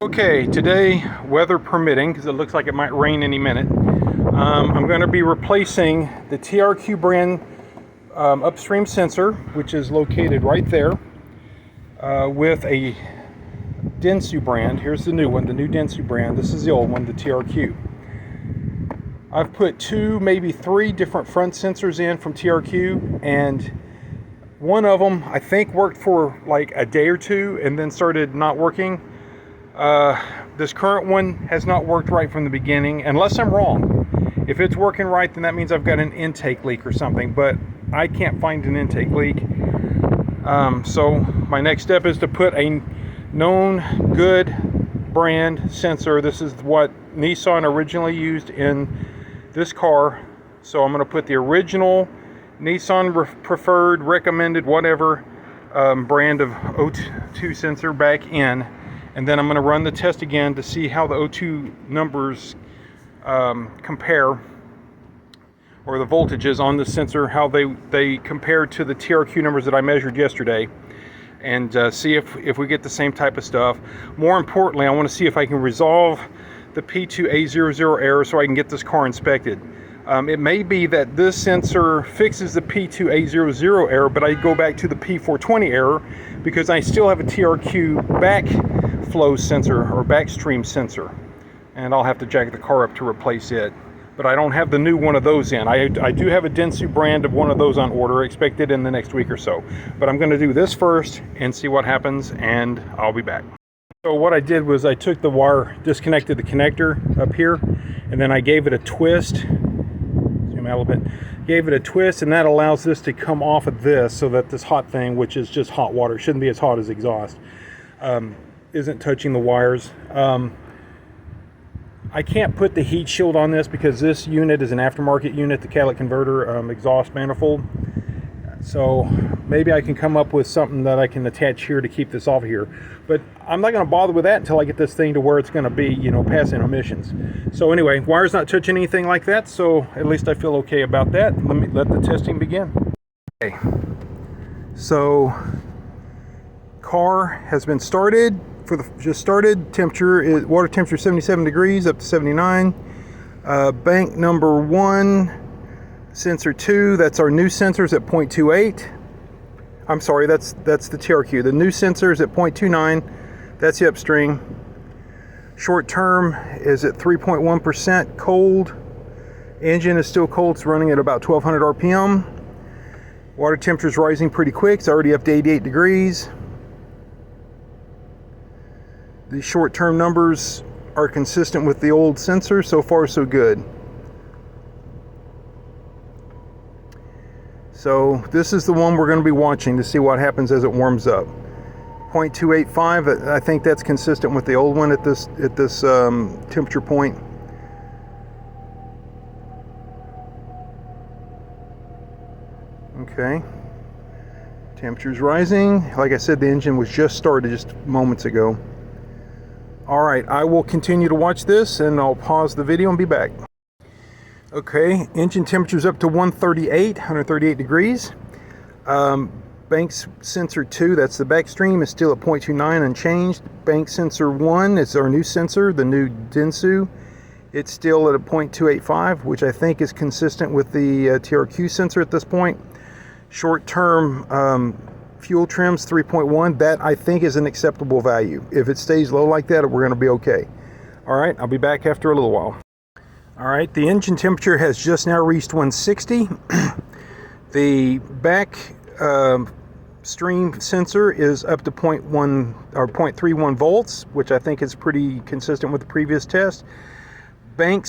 Okay, today, weather permitting, because it looks like it might rain any minute, I'm going to be replacing the TRQ brand upstream sensor, which is located right there, with a Denso brand. Here's the new one, the new Denso brand. This is the old one, the TRQ. I've put two, maybe three different front sensors in from TRQ, and one of them I think worked for like a day or two and then started not working. This current one has not worked right from the beginning, unless I'm wrong. If it's working right, then that means I've got an intake leak or something, but I can't find an intake leak. So my next step is to put a known good brand sensor. This is what Nissan originally used in this car. So I'm going to put the original Nissan preferred, recommended, whatever brand of O2 sensor back in. And then I'm going to run the test again to see how the O2 numbers compare, or the voltages on the sensor, how they compare to the TRQ numbers that I measured yesterday, and see if we get the same type of stuff. More importantly, I want to see if I can resolve the P420 error so I can get this car inspected. It may be that this sensor fixes the P420 error, but I go back to the P420 error because I still have a TRQ backflow sensor or backstream sensor, and I'll have to jack the car up to replace it. But I don't have the new one of those in. I do have a Denso brand of one of those on order, expected in the next week or so. But I'm going to do this first and see what happens, and I'll be back. So what I did was I took the wire, disconnected the connector up here, and then I gave it a twist. Zoom out a little bit. Gave it a twist, and that allows this to come off of this, so that this hot thing, which is just hot water, shouldn't be as hot as exhaust, isn't touching the wires. I can't put the heat shield on this because this unit is an aftermarket unit, the catalytic converter exhaust manifold. So maybe I can come up with something that I can attach here to keep this off of here. But I'm not going to bother with that until I get this thing to where it's going to be, you know, passing emissions. So anyway, wire's not touching anything like that, so at least I feel okay about that. Let the testing begin. Okay. So car has been started. Just started. Temperature is water temperature 77 degrees up to 79. Bank number 1, sensor 2. That's our new sensors at 0.28. I'm sorry, that's the TRQ. The new sensors at 0.29. That's the upstream. Short term is at 3.1% cold. Engine is still cold. It's running at about 1200 RPM. Water temperature is rising pretty quick. It's already up to 88 degrees. The short-term numbers are consistent with the old sensor. So far, so good. So this is the one we're going to be watching to see what happens as it warms up. 0.285. I think that's consistent with the old one at this temperature point. Okay. Temperature's rising. Like I said, the engine was just started just moments ago. All right, I will continue to watch this, and I'll pause the video and be back. Okay, engine temperature's up to 138 degrees. Bank sensor 2, that's the backstream, is still at 0.29 unchanged. Bank sensor 1 is our new sensor, the new Denso. It's still at a 0.285, which I think is consistent with the TRQ sensor at this point. Short-term fuel trims 3.1, that I think is an acceptable value. If it stays low like that, we're going to be okay. All right, I'll be back after a little while. All right, the engine temperature has just now reached 160. The back stream sensor is up to 0.1 or 0.31 volts, which I think is pretty consistent with the previous test. Bank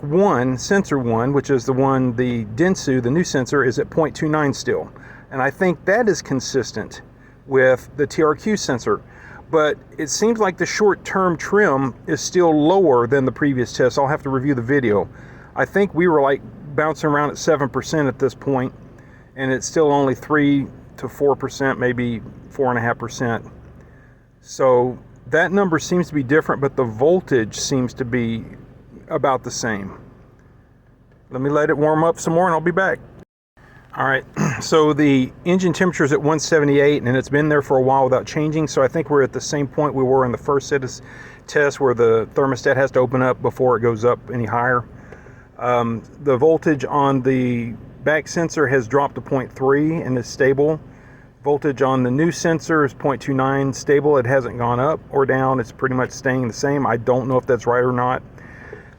1, sensor 1, which is the one, the Denso, the new sensor, is at 0.29 still. And I think that is consistent with the TRQ sensor. But it seems like the short-term trim is still lower than the previous test. I'll have to review the video. I think we were like bouncing around at 7% at this point, and it's still only 3 to 4%, maybe 4.5%. So that number seems to be different, but the voltage seems to be about the same. Let me let it warm up some more and I'll be back. All right, So the engine temperature is at 178, and it's been there for a while without changing. So I think we're at the same point we were in the first set of tests, where the thermostat has to open up before it goes up any higher. The voltage on the back sensor has dropped to 0.3 and is stable. Voltage on the new sensor is 0.29, stable. It hasn't gone up or down. It's pretty much staying the same. I don't know if that's right or not.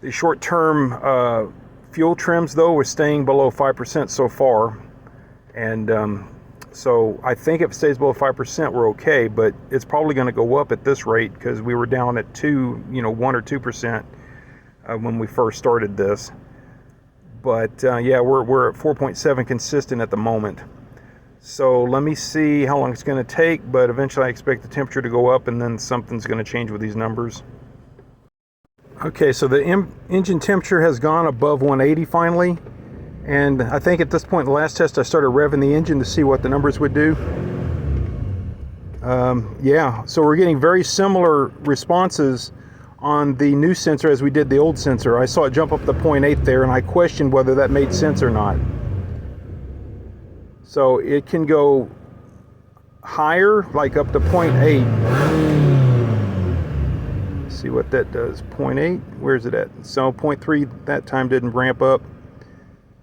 The short-term fuel trims, though, are staying below 5% so far. And so I think if it stays below 5%, we're okay, but it's probably going to go up at this rate because we were down at 1 or 2% when we first started this. But yeah, we're at 4.7 consistent at the moment. So let me see how long it's going to take, but eventually I expect the temperature to go up and then something's going to change with these numbers. Okay, so the engine temperature has gone above 180 finally. And I think at this point in the last test, I started revving the engine to see what the numbers would do. Yeah, so we're getting very similar responses on the new sensor as we did the old sensor. I saw it jump up to 0.8 there, and I questioned whether that made sense or not. So it can go higher, like up to 0.8. Let's see what that does. 0.8, where's it at? So 0.3 that time didn't ramp up.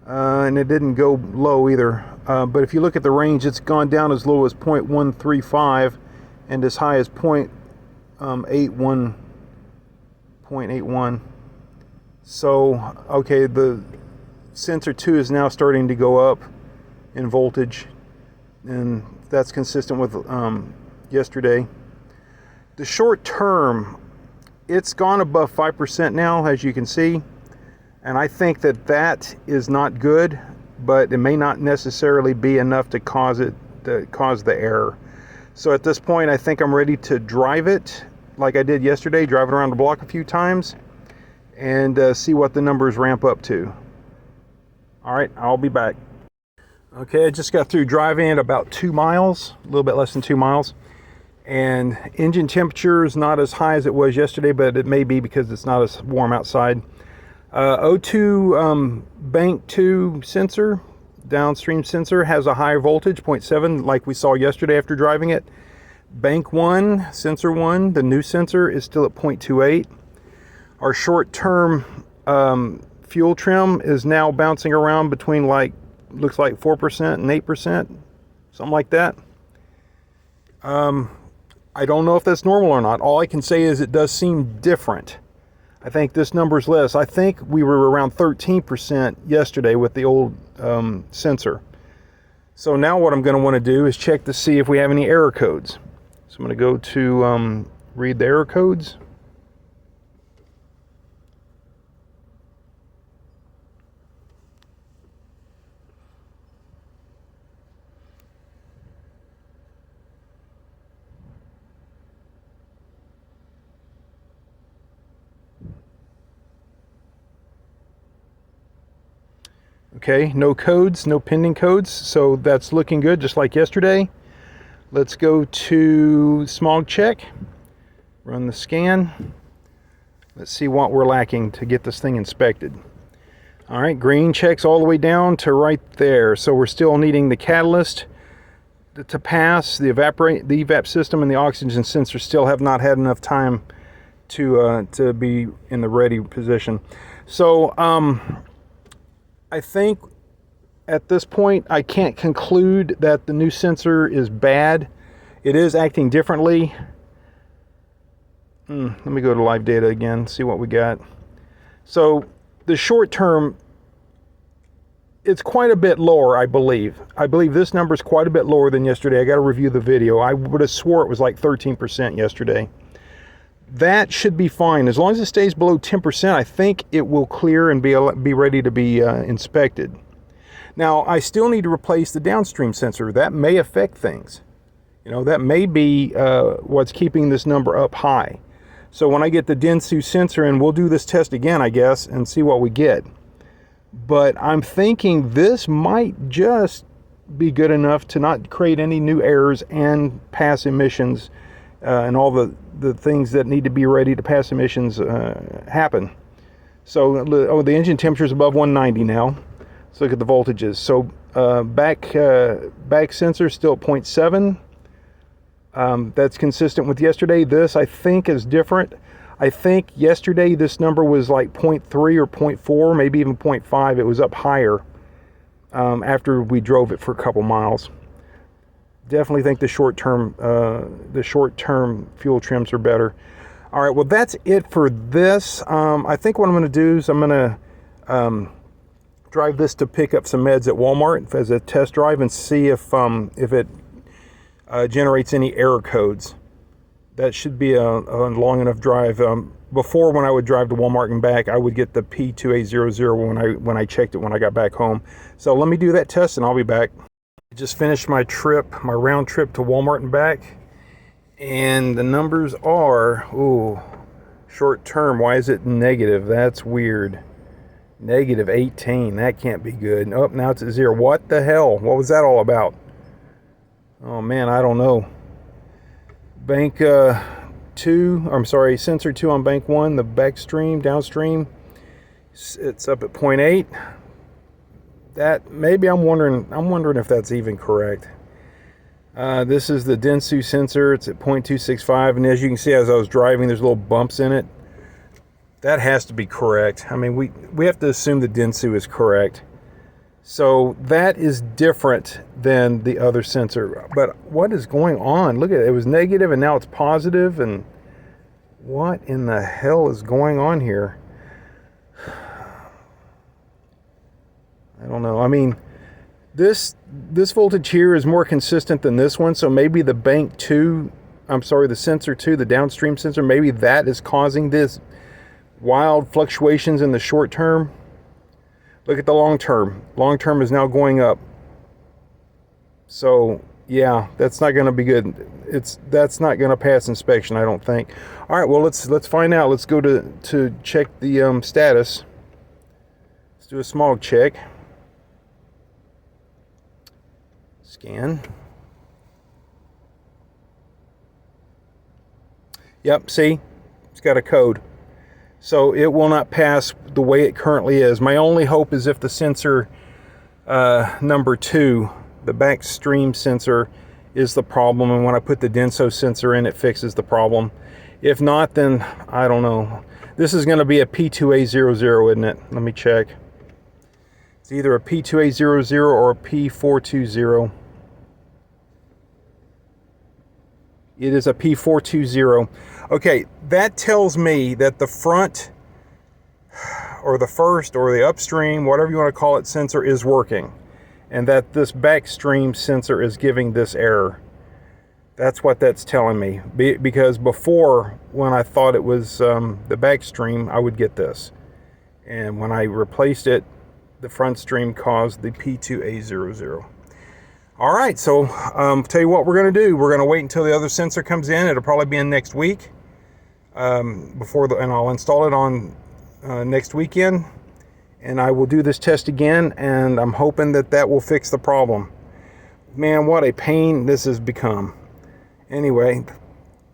And it didn't go low either. But if you look at the range, it's gone down as low as 0.135 and as high as 0.81. So, okay, the sensor 2 is now starting to go up in voltage, and that's consistent with yesterday. The short term, it's gone above 5% now, as you can see. And I think that that is not good, but it may not necessarily be enough to cause the error. So at this point, I think I'm ready to drive it like I did yesterday, drive it around the block a few times and see what the numbers ramp up to. All right, I'll be back. Okay, I just got through driving at about 2 miles, a little bit less than 2 miles. And engine temperature is not as high as it was yesterday, but it may be because it's not as warm outside. O2 bank 2 sensor, downstream sensor, has a higher voltage, 0.7, like we saw yesterday after driving it. Bank 1, sensor 1, the new sensor, is still at 0.28. Our short-term fuel trim is now bouncing around between, like, looks like 4% and 8%, something like that. I don't know if that's normal or not. All I can say is it does seem different. I think this number's less. I think we were around 13% yesterday with the old sensor. So now what I'm going to want to do is check to see if we have any error codes. So I'm going to go to read the error codes. Okay, no codes, no pending codes, so that's looking good, just like yesterday. Let's go to smog check, run the scan. Let's see what we're lacking to get this thing inspected. All right, green checks all the way down to right there. So we're still needing the catalyst to pass. The evap system and the oxygen sensor still have not had enough time to be in the ready position. So I think at this point I can't conclude that the new sensor is bad. It is acting differently. Let me go to live data again, see what we got. So the short term, it's quite a bit lower, I believe. I believe this number is quite a bit lower than yesterday. I got to review the video. I would have swore it was like 13% yesterday. That should be fine. As long as it stays below 10%, I think it will clear and be ready to be inspected. Now, I still need to replace the downstream sensor. That may affect things. You know, that may be what's keeping this number up high. So when I get the Denso sensor in, we'll do this test again, I guess, and see what we get. But I'm thinking this might just be good enough to not create any new errors and pass emissions and all the things that need to be ready to pass emissions happen. So the engine temperature is above 190 now. Let's look at the voltages. So back sensor still at 0.7. That's consistent with yesterday. This, I think, is different. I think yesterday this number was like 0.3 or 0.4, maybe even 0.5. It was up higher after we drove it for a couple miles. Definitely think the short-term fuel trims are better. All right, well, that's it for this. I think what I'm going to do is I'm going to drive this to pick up some meds at Walmart as a test drive and see if it generates any error codes. That should be a long enough drive. Before, when I would drive to Walmart and back, I would get the P420 when I checked it when I got back home. So let me do that test and I'll be back. I just finished my round trip to Walmart and back, and the numbers are, short term. Why is it negative? That's weird. Negative 18. That can't be good. Oh, now it's at 0. What the hell? What was that all about? Oh man, I don't know. Bank 2, I'm sorry, sensor 2 on bank 1, the backstream, downstream, it's up at 0.8. That, maybe I'm wondering if that's even correct. This is the Denso sensor. It's at 0.265, and as you can see, as I was driving, there's little bumps in it. That has to be correct. I mean, we have to assume the Denso is correct. So that is different than the other sensor. But what is going on? Look at it. It was negative and now it's positive. And what in the hell is going on here? I don't know. I mean, this voltage here is more consistent than this one. So maybe the bank 2, I'm sorry, the sensor 2, the downstream sensor, maybe that is causing this wild fluctuations in the short term. Look at the long term. Long term is now going up. So yeah, that's not going to be good. That's not going to pass inspection, I don't think. All right, well, let's find out. Let's go to check the status. Let's do a smog check. Scan. Yep, see, it's got a code. So it will not pass the way it currently is. My only hope is if the sensor number 2, the backstream sensor, is the problem, and when I put the Denso sensor in, it fixes the problem. If not, then I don't know. This is going to be a P420, isn't it? Let me check. It's either a P420 or a P420. It is a P420. Okay, that tells me that the front or the first or the upstream, whatever you want to call it, sensor is working, and that this backstream sensor is giving this error. That's what that's telling me, because before, when I thought it was the backstream, I would get this, and when I replaced it, the front stream caused the P420. All right, so tell you what we're going to do. We're going to wait until the other sensor comes in. It'll probably be in next week. And I'll install it on next weekend, and I will do this test again, and I'm hoping that will fix the problem. Man, what a pain this has become. Anyway,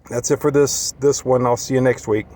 that's it for this one. I'll see you next week.